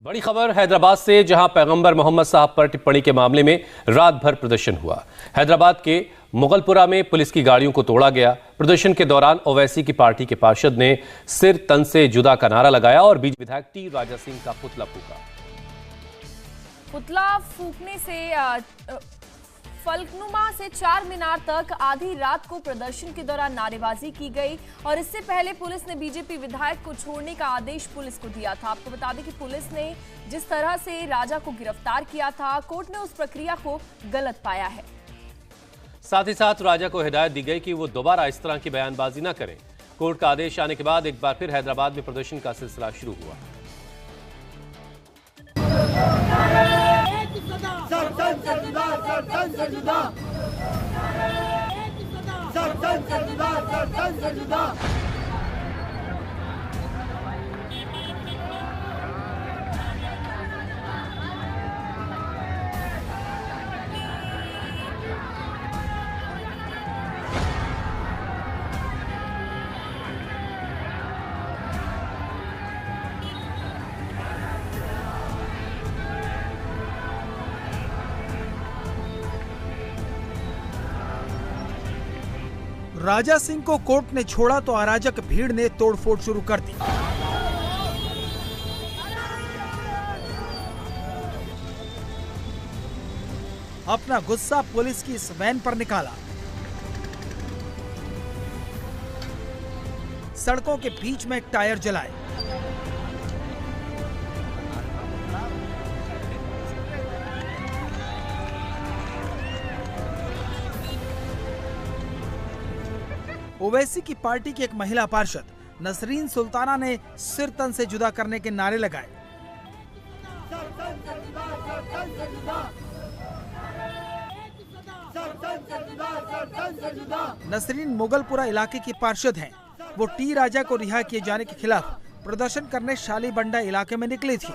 बड़ी खबर हैदराबाद से, जहां पैगंबर मोहम्मद साहब पर टिप्पणी के मामले में रात भर प्रदर्शन हुआ। हैदराबाद के मुगलपुरा में पुलिस की गाड़ियों को तोड़ा गया। प्रदर्शन के दौरान ओवैसी की पार्टी के पार्षद ने सिर तन से जुदा का नारा लगाया और बीजेपी विधायक टी राजा सिंह का पुतला फूका। पुतला फूकने से फलकनुमा से चार मीनार तक आधी रात को प्रदर्शन के दौरान नारेबाजी की गई और इससे पहले पुलिस ने बीजेपी विधायक को छोड़ने का आदेश पुलिस को दिया था। आपको बता दें कि पुलिस ने जिस तरह से राजा को गिरफ्तार किया था, कोर्ट ने उस प्रक्रिया को गलत पाया है। साथ ही साथ राजा को हिदायत दी गई कि वो दोबारा इस तरह की बयानबाजी न करें। कोर्ट का आदेश आने के बाद एक बार फिर हैदराबाद में प्रदर्शन का सिलसिला शुरू हुआ। राजा सिंह को कोर्ट ने छोड़ा तो अराजक भीड़ ने तोड़फोड़ शुरू कर दी। अपना गुस्सा पुलिस की इस वैन पर निकाला। सड़कों के बीच में टायर जलाए। ओवैसी की पार्टी की एक महिला पार्षद नसरीन सुल्ताना ने सिर तन से जुदा करने के नारे लगाए। नसरीन मुगलपुरा इलाके की पार्षद हैं। वो टी राजा को रिहा किए जाने के खिलाफ प्रदर्शन करने शालीबंडा इलाके में निकली थी।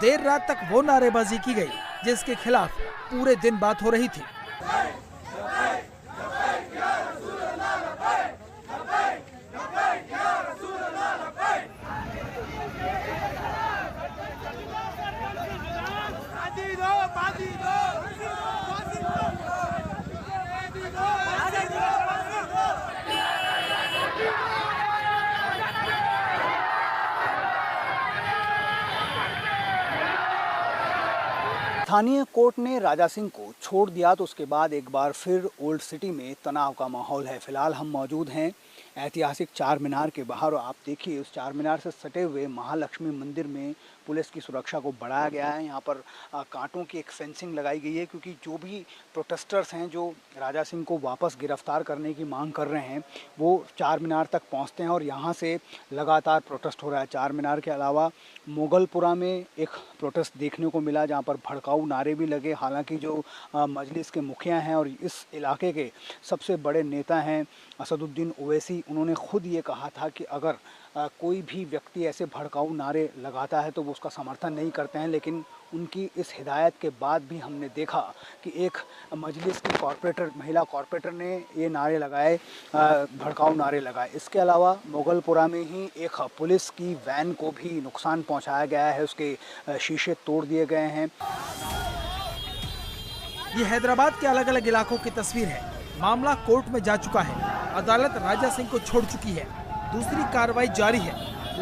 देर रात तक वो नारेबाजी की गई जिसके खिलाफ पूरे दिन बात हो रही थी। स्थानीय कोर्ट ने राजा सिंह को छोड़ दिया तो उसके बाद एक बार फिर ओल्ड सिटी में तनाव का माहौल है। फिलहाल हम मौजूद हैं ऐतिहासिक चार मीनार के बाहर और आप देखिए उस चार मीनार से सटे हुए महालक्ष्मी मंदिर में पुलिस की सुरक्षा को बढ़ाया गया है। यहाँ पर कांटों की एक फेंसिंग लगाई गई है क्योंकि जो भी प्रोटेस्टर्स हैं जो राजा सिंह को वापस गिरफ्तार करने की मांग कर रहे हैं वो चार मीनार तक पहुँचते हैं और यहाँ से लगातार प्रोटेस्ट हो रहा है। चार मीनार के अलावा मुगलपुरा में एक प्रोटेस्ट देखने को मिला जहाँ पर भड़काऊ नारे भी लगे। हालांकि जो मजलिस के मुखिया हैं और इस इलाके के सबसे बड़े नेता हैं असदुद्दीन ओवैसी, उन्होंने खुद ये कहा था कि अगर कोई भी व्यक्ति ऐसे भड़काऊ नारे लगाता है तो वो उसका समर्थन नहीं करते हैं। लेकिन उनकी इस हिदायत के बाद भी हमने देखा कि एक मजलिस की कॉरपोरेटर, महिला कॉरपोरेटर ने ये नारे लगाए, भड़काऊ नारे लगाए। इसके अलावा मुगलपुरा में ही एक पुलिस की वैन को भी नुकसान पहुंचाया गया है, उसके शीशे तोड़ दिए गए हैं। ये हैदराबाद के अलग अलग इलाकों की तस्वीर है। मामला कोर्ट में जा चुका है। अदालत राजा सिंह को छोड़ चुकी है। दूसरी कार्रवाई जारी है,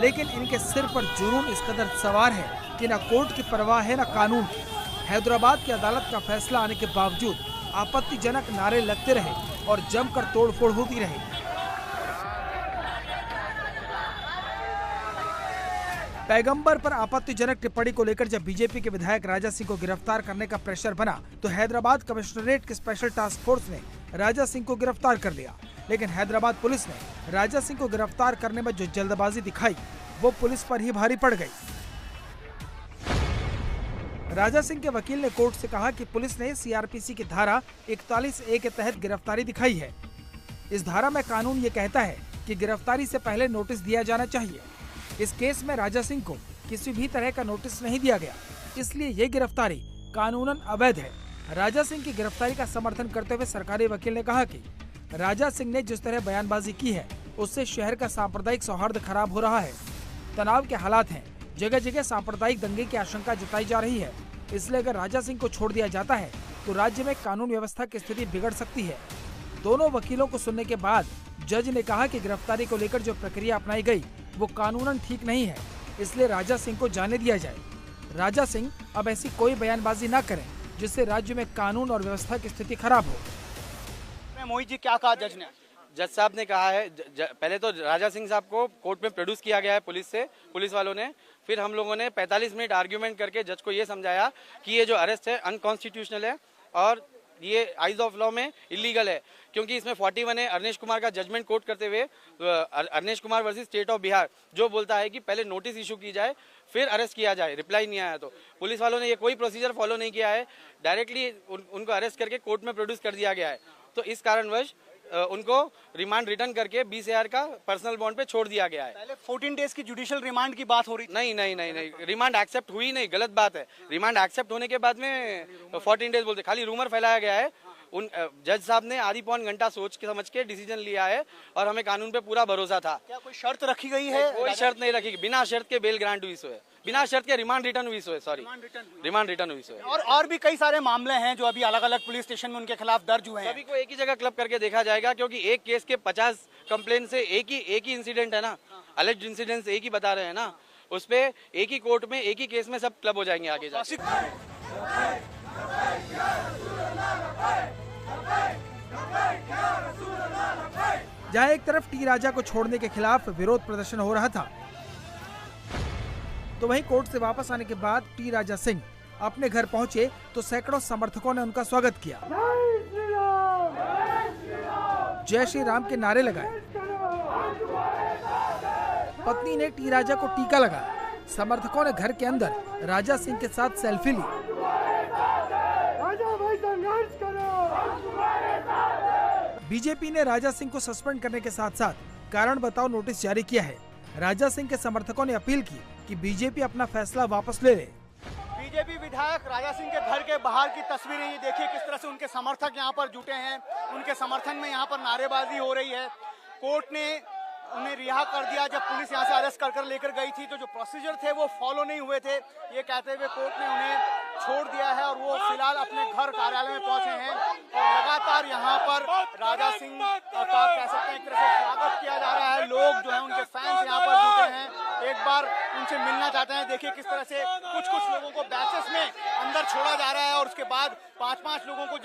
लेकिन इनके सिर पर जुनून इस कदर सवार है कि न कोर्ट की परवाह है न कानून की। हैदराबाद की अदालत का फैसला आने के बावजूद आपत्तिजनक नारे लगते रहे और जमकर तोड़फोड़ होती रही। पैगंबर पर आपत्तिजनक टिप्पणी को लेकर जब बीजेपी के विधायक राजा सिंह को गिरफ्तार करने का प्रेशर बना तो हैदराबाद कमिश्नरेट के स्पेशल टास्क फोर्स ने राजा सिंह को गिरफ्तार कर लिया। लेकिन हैदराबाद पुलिस ने राजा सिंह को गिरफ्तार करने में जो जल्दबाजी दिखाई वो पुलिस पर ही भारी पड़ गई। राजा सिंह के वकील ने कोर्ट से कहा कि पुलिस ने सीआरपीसी की धारा 41A के तहत गिरफ्तारी दिखाई है। इस धारा में कानून ये कहता है कि गिरफ्तारी से पहले नोटिस दिया जाना चाहिए। इस केस में राजा सिंह को किसी भी तरह का नोटिस नहीं दिया गया। इसलिए ये गिरफ्तारी कानूनन अवैध है। राजा सिंह की गिरफ्तारी का समर्थन करते हुए सरकारी वकील ने कहा कि राजा सिंह ने जिस तरह बयानबाजी की है उससे शहर का सांप्रदायिक सौहार्द खराब हो रहा है। तनाव के हालात हैं, जगह जगह सांप्रदायिक दंगे की आशंका जताई जा रही है। इसलिए अगर राजा सिंह को छोड़ दिया जाता है तो राज्य में कानून व्यवस्था की स्थिति बिगड़ सकती है। दोनों वकीलों को सुनने के बाद जज ने कहा कि गिरफ्तारी को लेकर जो प्रक्रिया अपनाई गई वो कानूनन ठीक नहीं है, इसलिए राजा सिंह को जाने दिया जाए। राजा सिंह अब ऐसी कोई बयानबाजी न करें जिससे राज्य में कानून और व्यवस्था की स्थिति खराब हो। मोहित जी, क्या कहा जज ने? जज साहब ने कहा है पहले तो राजा सिंह साहब को कोर्ट में प्रोड्यूस किया गया है पुलिस वालों ने। फिर हम लोगों ने 45 मिनट आर्ग्यूमेंट करके जज को ये समझाया कि ये जो अरेस्ट है अनकॉन्स्टिट्यूशनल है और ये आइज ऑफ लॉ में इलीगल है, क्योंकि इसमें 41 है अरनेश कुमार का जजमेंट कोट करते हुए, Arnesh Kumar versus state of Bihar, जो बोलता है कि पहले नोटिस इशू की जाए फिर अरेस्ट किया जाए, रिप्लाई नहीं आया तो। पुलिस वालों ने ये कोई प्रोसीजर फॉलो नहीं किया है, डायरेक्टली उनको अरेस्ट करके कोर्ट में प्रोड्यूस कर दिया गया है। तो इस कारणवश उनको रिमांड रिटर्न करके 20,000 का पर्सनल बॉन्ड पे छोड़ दिया गया है। पहले 14 डेज की जुडिशियल रिमांड की बात हो रही थी। नहीं, रिमांड एक्सेप्ट हुई नहीं, गलत बात है। रिमांड एक्सेप्ट होने के बाद में 14 डेज बोलते, खाली रूमर फैलाया गया है। उन जज साहब ने आधी पौन घंटा सोच के समझ के डिसीजन लिया है और हमें कानून पे पूरा भरोसा था। क्या कोई शर्त रखी गई है? कोई शर्त नहीं रखी, बिना शर्त के बेल ग्रांट हुई सो है, बिना शर्त के रिमांड रिटर्न हुई सो है, सॉरी रिमांड रिटर्न हुई सो है। और भी कई सारे मामले हैं जो अभी अलग अलग पुलिस स्टेशन में उनके खिलाफ दर्ज हुए हैं। सभी को एक ही जगह क्लब करके देखा जाएगा, क्योंकि एक केस के 50 कंप्लेन से एक ही इंसिडेंट है ना, अलेज्ड इंसिडेंट एक ही बता रहे हैं ना, उस पे एक ही कोर्ट में एक ही केस में सब क्लब हो जाएंगे आगे जाके। जहां एक तरफ टी राजा को छोड़ने के खिलाफ विरोध प्रदर्शन हो रहा था, तो वहीं कोर्ट से वापस आने के बाद टी राजा सिंह अपने घर पहुंचे तो सैकड़ों समर्थकों ने उनका स्वागत किया, जय श्री राम के नारे लगाए। पत्नी ने टी राजा को टीका लगाया। समर्थकों ने घर के अंदर राजा सिंह के साथ सेल्फी ली। बीजेपी ने राजा सिंह को सस्पेंड करने के साथ साथ कारण बताओ नोटिस जारी किया है। राजा सिंह के समर्थकों ने अपील की कि बीजेपी अपना फैसला वापस ले ले। बीजेपी विधायक राजा सिंह के घर के बाहर की तस्वीरें ये देखिए, किस तरह से उनके समर्थक यहाँ पर जुटे हैं। उनके समर्थन में यहाँ पर नारेबाजी हो रही है। कोर्ट ने उन्हें रिहा कर दिया। जब पुलिस यहाँ से अरेस्ट कर लेकर गई थी तो जो प्रोसीजर थे वो फॉलो नहीं हुए थे, ये कहते हुए कोर्ट ने उन्हें छोड़ दिया है और वो फिलहाल अपने घर कार्यालय में पहुंचे हैं। और लगातार यहाँ पर राजा सिंह का कह सकते हैं एक तरह से स्वागत किया जा रहा है। लोग जो है उनके फैंस यहाँ पर जुटे हैं, एक बार उनसे मिलना चाहते हैं। देखिए किस तरह से कुछ लोगों को बैचेस में अंदर छोड़ा जा रहा है और उसके बाद 5-5 लोगों को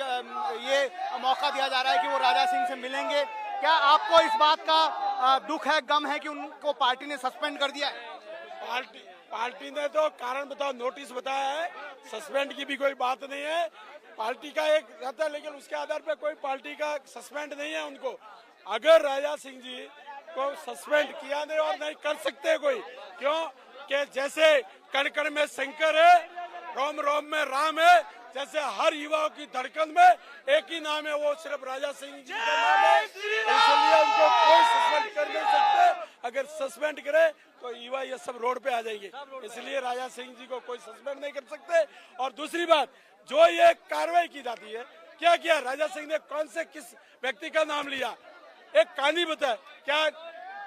ये मौका दिया जा रहा है कि वो राजा सिंह से मिलेंगे। क्या आपको इस बात का दुख है, गम है कि उनको पार्टी ने सस्पेंड कर दिया है? पार्टी ने तो कारण बताओ नोटिस बताया है, सस्पेंड की भी कोई बात नहीं है। पार्टी का एक रहता है, लेकिन उसके आधार पर कोई पार्टी का सस्पेंड नहीं है उनको। अगर राजा सिंह जी को सस्पेंड किया नहीं और नहीं कर सकते कोई, क्यों कि जैसे कण कण में शंकर है, रोम रोम में राम है, जैसे हर युवाओं की धड़कन में एक ही नाम है, वो सिर्फ राजा सिंह जी का नाम है। इसलिए उनको कोई सस्पेंड कर नहीं सकते। अगर सस्पेंड करे तो युवा ये सब रोड पे आ जाएंगे, इसलिए राजा सिंह जी को कोई सस्पेंड नहीं कर सकते। और दूसरी बात, जो ये कार्रवाई की जाती है, क्या किया राजा सिंह ने, कौन से किस व्यक्ति का नाम लिया, एक कहानी बताए, क्या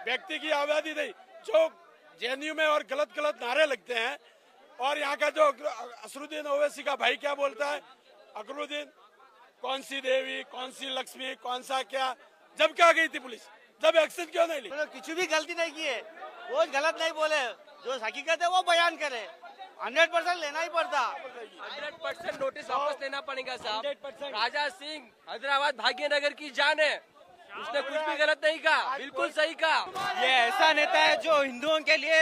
व्यक्ति की आबादी नहीं, जो जेएनयू में और गलत नारे लगते हैं। और यहाँ का जो असरुद्दीन ओवैसी का भाई क्या बोलता है, अकरुद्दीन कौन सी देवी, कौन सी लक्ष्मी, कौन सा क्या, जब क्या गई थी पुलिस, जब एक्शन क्यों नहीं ली? कुछ भी गलती नहीं की है, वो गलत नहीं बोले, जो हकीकत है वो बयान करे। 100% लेना ही पड़ता, 100% नोटिस वापस लेना पड़ेगा साहब। राजा सिंह हैदराबाद भाग्यनगर की जान है, उसने कुछ भी गलत नहीं कहा, बिल्कुल सही कहा। ये ऐसा नेता है जो हिंदुओं के लिए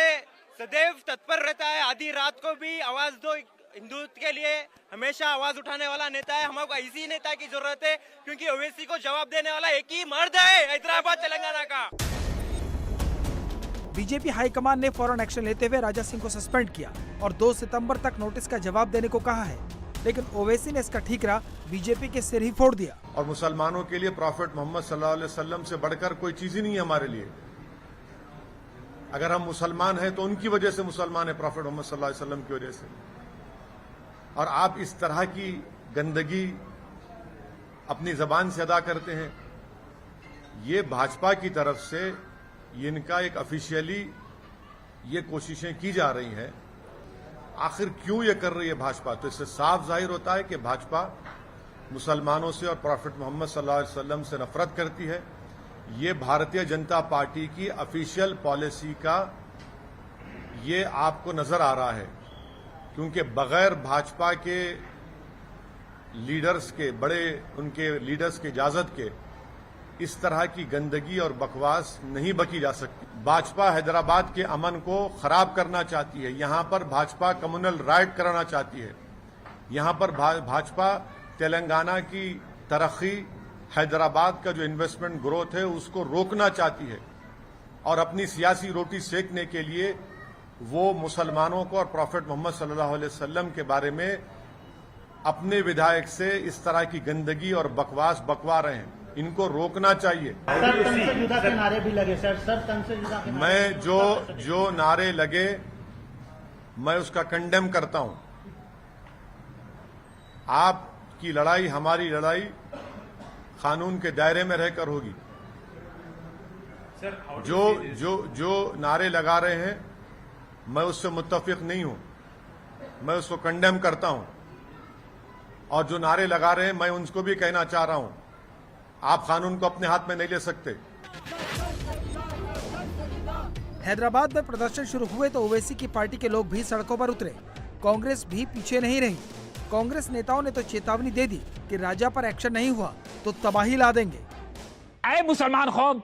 सदैव तत्पर रहता है। आधी रात को भी आवाज दो हिंदुत्व के लिए हमेशा आवाज उठाने वाला नेता है। हमको इसी नेता की जरूरत है, क्योंकि ओवैसी को जवाब देने वाला एक ही मर्द है हैदराबाद तेलंगाना का। बीजेपी हाईकमान ने फौरन एक्शन लेते हुए राजा सिंह को सस्पेंड किया और 2 सितंबर तक नोटिस का जवाब देने को कहा है, लेकिन ओवैसी ने इसका ठीकरा बीजेपी के सिर ही फोड़ दिया। और मुसलमानों के लिए प्रॉफिट मोहम्मद सल्लल्लाहु अलैहि वसल्लम से बढ़कर कोई चीज ही नहीं है हमारे लिए। अगर हम मुसलमान हैं तो उनकी वजह से मुसलमान है, प्रॉफिट मोहम्मद सल्लल्लाहु अलैहि वसल्लम की वजह से। और आप इस तरह की गंदगी अपनी जबान से अदा करते हैं। ये भाजपा की तरफ से इनका एक ऑफिशियली ये कोशिशें की जा रही हैं। आखिर क्यों ये कर रही है भाजपा? तो इससे साफ जाहिर होता है कि भाजपा मुसलमानों से और प्रॉफिट मोहम्मद सल्लल्लाहु अलैहि वसल्लम से नफरत करती है। ये भारतीय जनता पार्टी की ऑफिशियल पॉलिसी का ये आपको नजर आ रहा है, क्योंकि बगैर भाजपा के लीडर्स के, बड़े उनके लीडर्स की इजाजत के इस तरह की गंदगी और बकवास नहीं बकी जा सकती। भाजपा हैदराबाद के अमन को खराब करना चाहती है। यहां पर भाजपा कम्युनल राइट कराना चाहती है। यहां पर भाजपा तेलंगाना की तरक्की, हैदराबाद का जो इन्वेस्टमेंट ग्रोथ है उसको रोकना चाहती है और अपनी सियासी रोटी सेकने के लिए वो मुसलमानों को और प्रॉफिट मोहम्मद सल्लल्लाहु अलैहि वसल्लम के बारे में अपने विधायक से इस तरह की गंदगी और बकवास बकवा रहे हैं। इनको रोकना चाहिए। सर, तन से जुदा के नारे भी लगे सर, तन से जुदा के नारे। मैं जो नारे लगे मैं उसका कंडेम करता हूं। आपकी लड़ाई, हमारी लड़ाई कानून के दायरे में रहकर होगी। जो नारे लगा रहे हैं मैं उससे मुत्तफिक नहीं हूं, मैं उसको कंडेम करता हूं। और जो नारे लगा रहे हैं मैं उनको भी कहना चाह रहा हूं, आप कानून को अपने हाथ में नहीं ले सकते। हैदराबाद में प्रदर्शन शुरू हुए तो ओवैसी की पार्टी के लोग भी सड़कों पर उतरे। कांग्रेस भी पीछे नहीं रही। कांग्रेस नेताओं ने तो चेतावनी दे दी कि राजा पर एक्शन नहीं हुआ तो तबाही ला देंगे। ऐ मुसलमान कौम,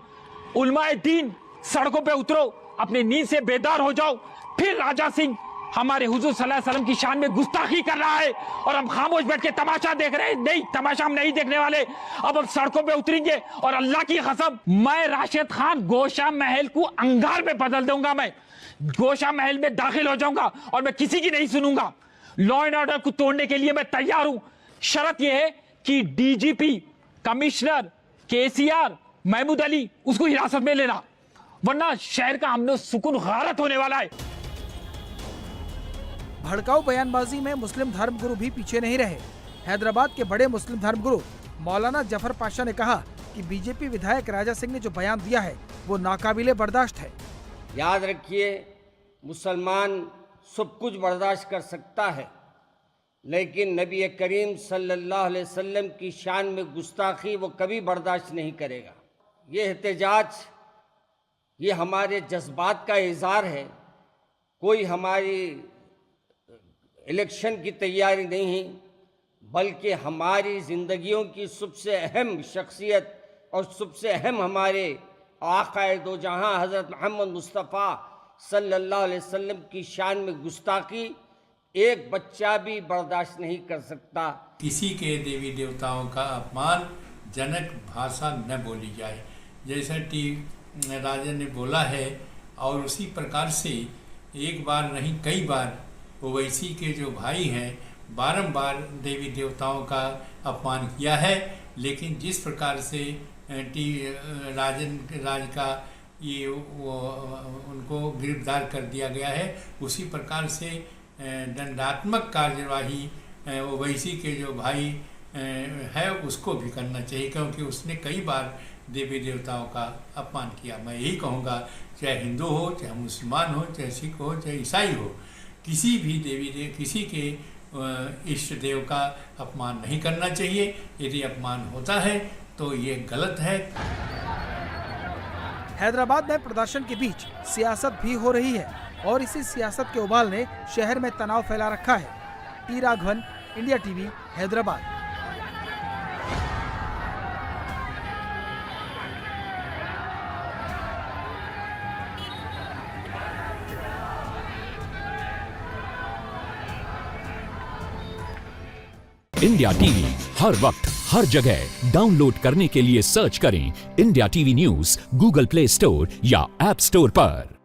उलमाए दीन, सड़कों पे उतरो, अपनी नींद से बेदार हो जाओ। फिर राजा सिंह हमारे हुजूर सल्लल्लाहु अलैहि वसल्लम की शान में गुस्ताखी कर रहा है और हम खामोश बैठ के तमाशा देख रहे हैं। नहीं, तमाशा हम नहीं देखने वाले। अब हम सड़कों पे उतरेंगे और अल्लाह की कसम, मैं राशिद खान गोशा महल को अंगार में बदल दूंगा। मैं गोशा महल में दाखिल हो जाऊंगा और मैं किसी की नहीं सुनूंगा। लॉ एंड ऑर्डर को तोड़ने के लिए मैं तैयार हूं। शर्त यह है कि डीजीपी, कमिश्नर, केसीआर, महमूद अली उसको हिरासत में लेना, वरना शहर का अमन सुकून गारत होने वाला है। भड़काऊ बयानबाजी में मुस्लिम धर्मगुरु भी पीछे नहीं रहे। हैदराबाद के बड़े मुस्लिम धर्मगुरु मौलाना जफर पाशा ने कहा कि बीजेपी विधायक राजा सिंह ने जो बयान दिया है वो नाकाबिले बर्दाश्त है। याद रखिए, मुसलमान सब कुछ बर्दाश्त कर सकता है, लेकिन नबी करीम सल्लल्लाहु अलैहि वसल्लम की शान में गुस्ताखी वो कभी बर्दाश्त नहीं करेगा। ये एहतजाज, ये हमारे जज्बात का इज़हार है। कोई हमारी इलेक्शन की तैयारी नहीं, बल्कि हमारी ज़िंदगियों की सबसे अहम शख्सियत और सबसे अहम हमारे आक़ाए दो जहां हज़रत मोहम्मद मुस्तफ़ा सल्लल्लाहु अलैहि वसल्लम की शान में गुस्ताखी एक बच्चा भी बर्दाश्त नहीं कर सकता। किसी के देवी देवताओं का अपमानजनक भाषा न बोली जाए, जैसा टी राजा ने बोला है। और उसी प्रकार से एक बार नहीं कई बार ओवैसी के जो भाई हैं बारंबार देवी देवताओं का अपमान किया है। लेकिन जिस प्रकार से राज का ये उनको गिरफ्तार कर दिया गया है, उसी प्रकार से दंडात्मक कार्यवाही ओवैसी के जो भाई है उसको भी करना चाहिए, क्योंकि उसने कई बार देवी देवताओं का अपमान किया। मैं यही कहूँगा, चाहे हिंदू हो, चाहे मुसलमान हो, चाहे सिख हो, चाहे ईसाई हो, किसी भी किसी के इष्ट देव का अपमान नहीं करना चाहिए। यदि अपमान होता है तो ये गलत है। हैदराबाद में प्रदर्शन के बीच सियासत भी हो रही है और इसी सियासत के उबाल ने शहर में तनाव फैला रखा है। T Raghavan, India TV, Hyderabad. India TV हर वक्त हर जगह डाउनलोड करने के लिए सर्च करें India TV news Google Play Store या ऐप स्टोर पर।